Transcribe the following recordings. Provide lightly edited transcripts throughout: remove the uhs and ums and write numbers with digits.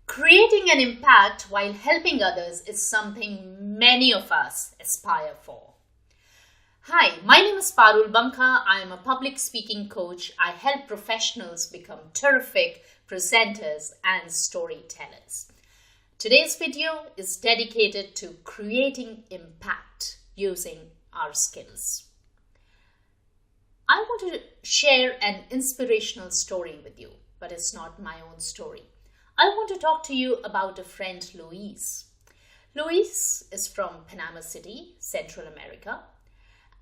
Creating an impact while helping others is something many of us aspire for. Hi, my name is Parul Banka. I am a public speaking coach. I help professionals become terrific presenters and storytellers. Today's video is dedicated to creating impact using our skills. I want to share an inspirational story with you, but it's not my own story. I want to talk to you about a friend, Louise. Louise is from Panama City, Central America,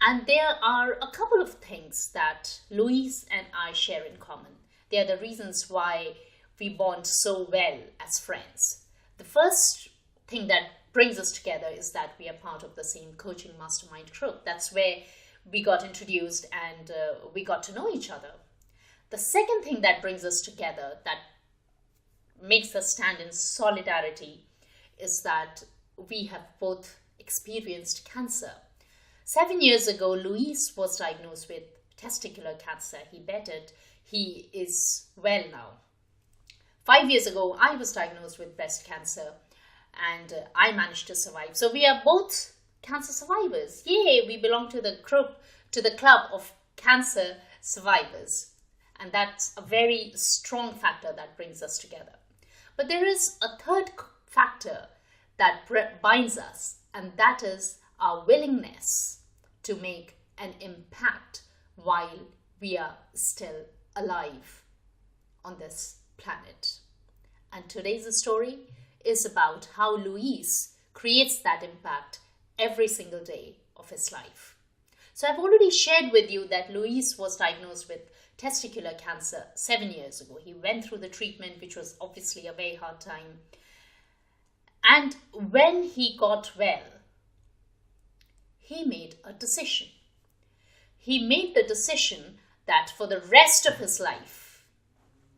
and there are a couple of things that Louise and I share in common. They are the reasons why we bond so well as friends. The first thing that brings us together is that we are part of the same coaching mastermind group. That's where we got introduced and we got to know each other. The second thing that brings us together, that makes us stand in solidarity, is that we have both experienced cancer. 7 years ago, Louise was diagnosed with testicular cancer. He bettered. He is well now. 5 years ago, I was diagnosed with breast cancer and I managed to survive. So we are both cancer survivors. Yay, we belong to the group, to the club of cancer survivors. And that's a very strong factor that brings us together. But there is a third factor that binds us, and that is our willingness to make an impact while we are still alive on this planet. And today's story is about how Louise creates that impact every single day of his life. So I've already shared with you that Louise was diagnosed with testicular cancer 7 years ago. He went through the treatment, which was obviously a very hard time. And when he got well, he made a decision. He made the decision that for the rest of his life,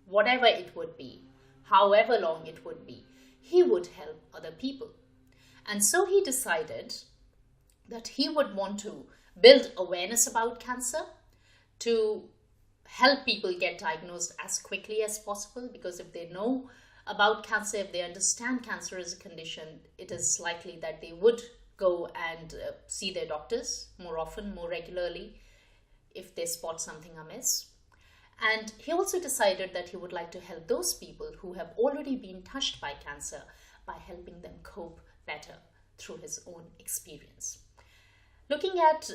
whatever it would be, however long it would be, he would help other people. And so he decided that he would want to build awareness about cancer, to help people get diagnosed as quickly as possible, because if they know about cancer, if they understand cancer as a condition, it is likely that they would go and see their doctors more often, more regularly, if they spot something amiss. And he also decided that he would like to help those people who have already been touched by cancer by helping them cope better through his own experience. Looking at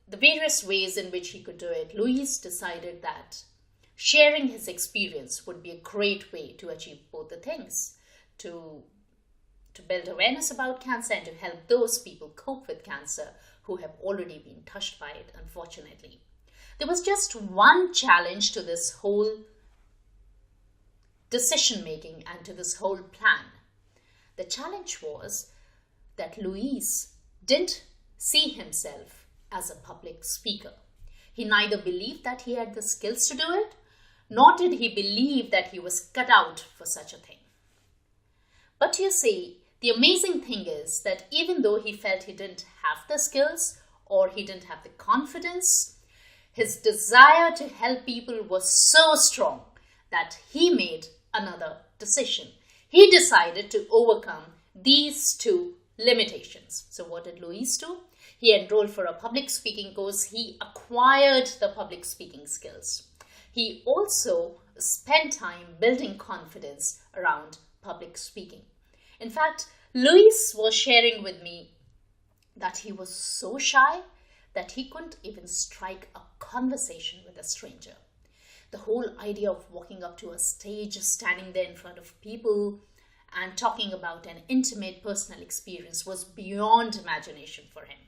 the various ways in which he could do it, Louise decided that sharing his experience would be a great way to achieve both the things, to build awareness about cancer and to help those people cope with cancer who have already been touched by it, unfortunately. There was just one challenge to this whole decision-making and to this whole plan. The challenge was that Louise didn't see himself as a public speaker. He neither believed that he had the skills to do it, nor did he believe that he was cut out for such a thing. But you see, the amazing thing is that even though he felt he didn't have the skills or he didn't have the confidence, his desire to help people was so strong that he made another decision. He decided to overcome these two limitations. So what did Louise do? He enrolled for a public speaking course. He acquired the public speaking skills. He also spent time building confidence around public speaking. In fact, Louise was sharing with me that he was so shy that he couldn't even strike a conversation with a stranger. The whole idea of walking up to a stage, standing there in front of people and talking about an intimate personal experience was beyond imagination for him.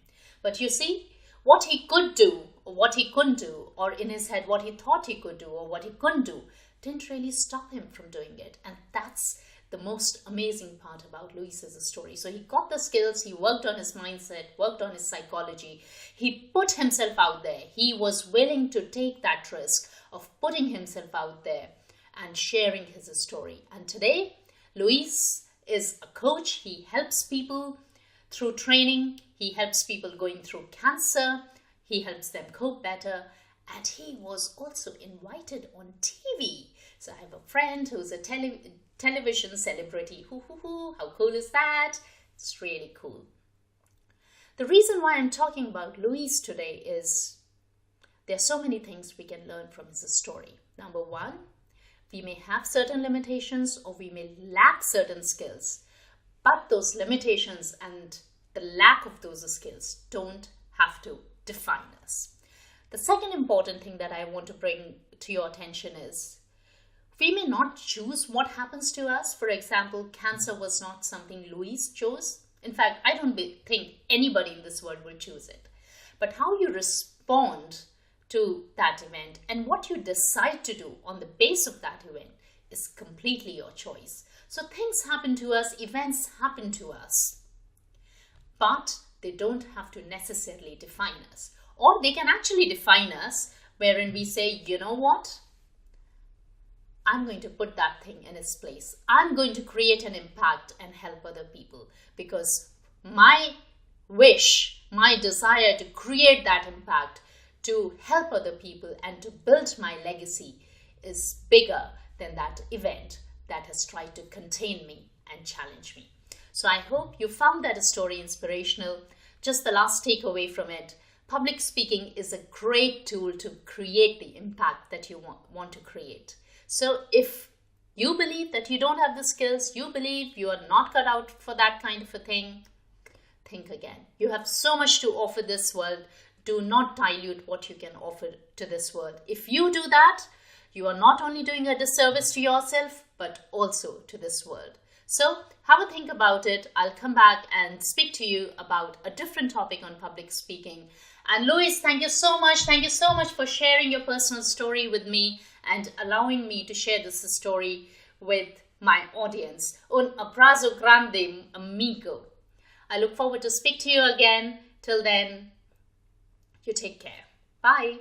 But you see, what he could do or what he couldn't do, or in his head what he thought he could do or what he couldn't do, didn't really stop him from doing it. And that's the most amazing part about Louise's story. So he got the skills, he worked on his mindset, worked on his psychology, he put himself out there. He was willing to take that risk of putting himself out there and sharing his story. And today, Louise is a coach. He helps people through training. He helps people going through cancer. He helps them cope better. And he was also invited on TV. So I have a friend who's a television celebrity. Hoo, hoo, hoo. How cool is that? It's really cool. The reason why I'm talking about Louise today is there are so many things we can learn from his story. Number one, we may have certain limitations or we may lack certain skills, but those limitations and the lack of those skills don't have to define us. The second important thing that I want to bring to your attention is we may not choose what happens to us. For example, cancer was not something Louise chose. In fact, I don't think anybody in this world will choose it. But how you respond to that event and what you decide to do on the base of that event is completely your choice. So things happen to us, events happen to us, but they don't have to necessarily define us. Or they can actually define us wherein we say, you know what? I'm going to put that thing in its place. I'm going to create an impact and help other people because my wish, my desire to create that impact, to help other people and to build my legacy is bigger than that event that has tried to contain me and challenge me. So I hope you found that story inspirational. Just the last takeaway from it, public speaking is a great tool to create the impact that you want to create. So if you believe that you don't have the skills, you believe you are not cut out for that kind of a thing, think again. You have so much to offer this world. Do not dilute what you can offer to this world. If you do that, you are not only doing a disservice to yourself, but also to this world. So have a think about it. I'll come back and speak to you about a different topic on public speaking. And Louise, thank you so much. Thank you so much for sharing your personal story with me and allowing me to share this story with my audience. Un abrazo grande, amigo. I look forward to speak to you again. Till then, you take care. Bye.